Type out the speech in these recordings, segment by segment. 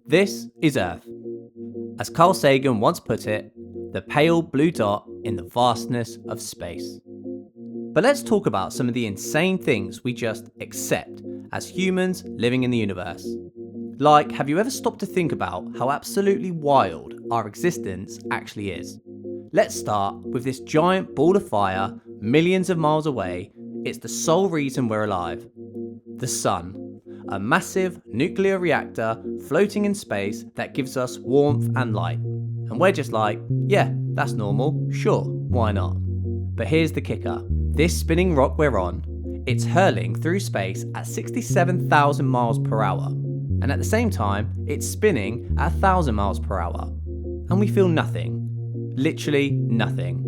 This is Earth. As Carl Sagan once put it, the pale blue dot in the vastness of space. But let's talk about some of the insane things we just accept as humans living in the universe. Like, have you ever stopped to think about how absolutely wild our existence actually is? Let's start with this giant ball of fire millions of miles away. It's the sole reason we're alive. The sun, a massive nuclear reactor floating in space that gives us warmth and light. And we're just like, yeah, that's normal, sure, why not? But here's the kicker. This spinning rock we're on, it's hurling through space at 67,000 miles per hour. And at the same time, it's spinning at 1,000 miles per hour. And we feel nothing. Literally nothing.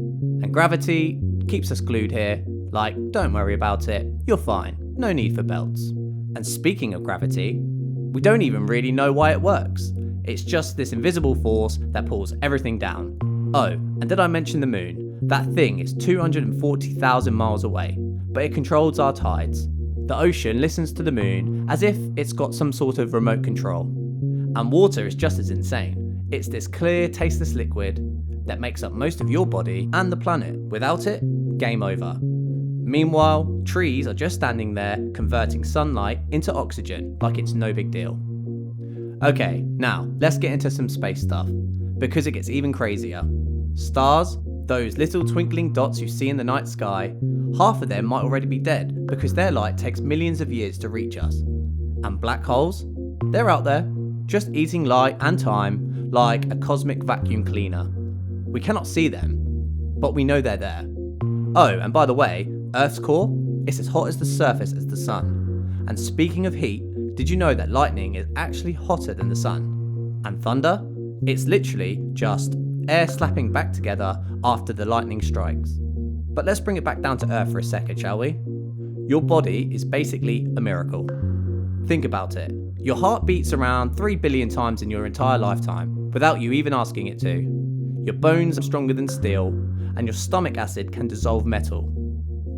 And gravity keeps us glued here. Like, don't worry about it, you're fine, no need for belts. And speaking of gravity, we don't even really know why it works. It's just this invisible force that pulls everything down. Oh, and did I mention the moon? That thing is 240,000 miles away, but it controls our tides. The ocean listens to the moon as if it's got some sort of remote control. And water is just as insane. It's this clear, tasteless liquid that makes up most of your body and the planet. Without it, game over. Meanwhile, trees are just standing there converting sunlight into oxygen like it's no big deal. Okay, now let's get into some space stuff, because it gets even crazier. Stars, those little twinkling dots you see in the night sky, half of them might already be dead because their light takes millions of years to reach us. And black holes, they're out there, just eating light and time like a cosmic vacuum cleaner. We cannot see them, but we know they're there. Oh, and by the way, Earth's core, it's as hot as the surface as the sun. And speaking of heat, did you know that lightning is actually hotter than the sun? And thunder? It's literally just air slapping back together after the lightning strikes. But let's bring it back down to Earth for a second, shall we? Your body is basically a miracle. Think about it. Your heart beats around 3 billion times in your entire lifetime, without you even asking it to. Your bones are stronger than steel, and your stomach acid can dissolve metal.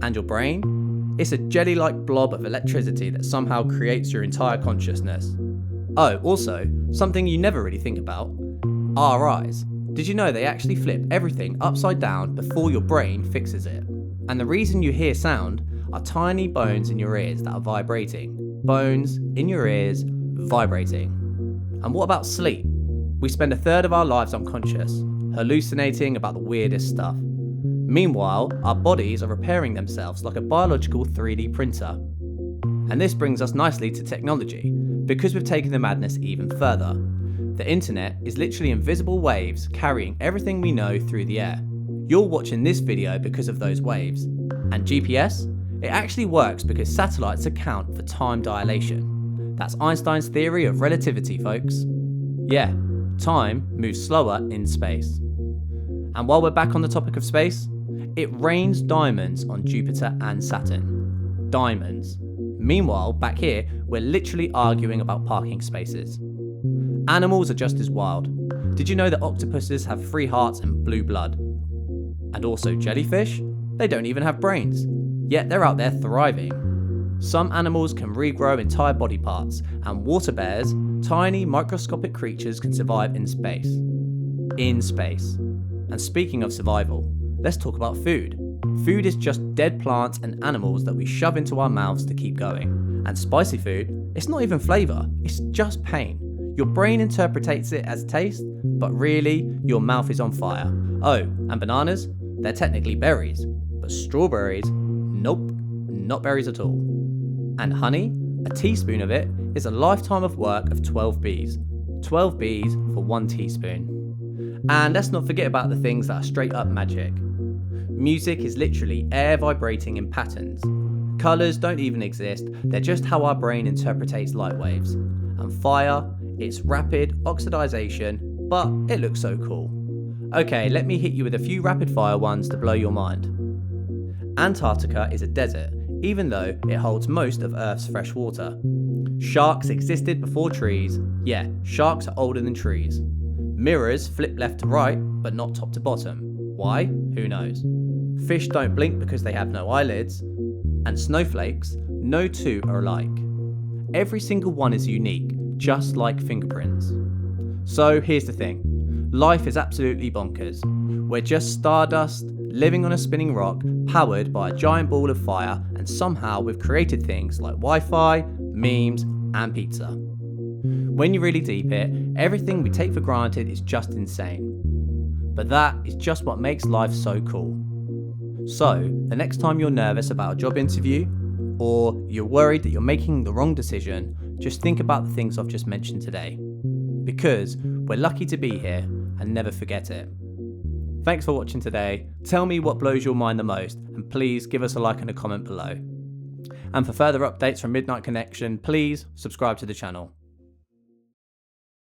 And your brain? It's a jelly-like blob of electricity that somehow creates your entire consciousness. Oh, also, something you never really think about, our eyes. Did you know they actually flip everything upside down before your brain fixes it? And the reason you hear sound are tiny bones in your ears that are vibrating. Bones in your ears vibrating. And what about sleep? We spend a third of our lives unconscious, hallucinating about the weirdest stuff. Meanwhile, our bodies are repairing themselves like a biological 3D printer. And this brings us nicely to technology, because we've taken the madness even further. The internet is literally invisible waves carrying everything we know through the air. You're watching this video because of those waves. And GPS? It actually works because satellites account for time dilation. That's Einstein's theory of relativity, folks. Yeah, time moves slower in space. And while we're back on the topic of space, it rains diamonds on Jupiter and Saturn. Diamonds. Meanwhile, back here, we're literally arguing about parking spaces. Animals are just as wild. Did you know that octopuses have 3 hearts and blue blood? And also jellyfish? They don't even have brains. Yet they're out there thriving. Some animals can regrow entire body parts, and water bears, tiny microscopic creatures, can survive in space. In space. And speaking of survival, let's talk about food. Food is just dead plants and animals that we shove into our mouths to keep going. And spicy food, it's not even flavour, it's just pain. Your brain interprets it as taste, but really, your mouth is on fire. Oh, and bananas? They're technically berries, but strawberries? Nope, not berries at all. And honey? A teaspoon of it is a lifetime of work of 12 bees. 12 bees for 1 teaspoon. And let's not forget about the things that are straight up magic. Music is literally air vibrating in patterns. Colours don't even exist, they're just how our brain interprets light waves. And fire, it's rapid oxidization, but it looks so cool. Okay, let me hit you with a few rapid fire ones to blow your mind. Antarctica is a desert, even though it holds most of Earth's fresh water. Sharks existed before trees. Yeah, sharks are older than trees. Mirrors flip left to right, but not top to bottom. Why? Who knows? Fish don't blink because they have no eyelids. And snowflakes, no two are alike. Every single one is unique, just like fingerprints. So here's the thing. Life is absolutely bonkers. We're just stardust, living on a spinning rock, powered by a giant ball of fire, and somehow we've created things like Wi-Fi, memes, and pizza. When you really deep it, everything we take for granted is just insane. But that is just what makes life so cool. So, the next time you're nervous about a job interview, or you're worried that you're making the wrong decision, just think about the things I've just mentioned today. Because we're lucky to be here, and never forget it. Thanks for watching today. Tell me what blows your mind the most, and please give us a like and a comment below. And for further updates from Midnight Connection, please subscribe to the channel.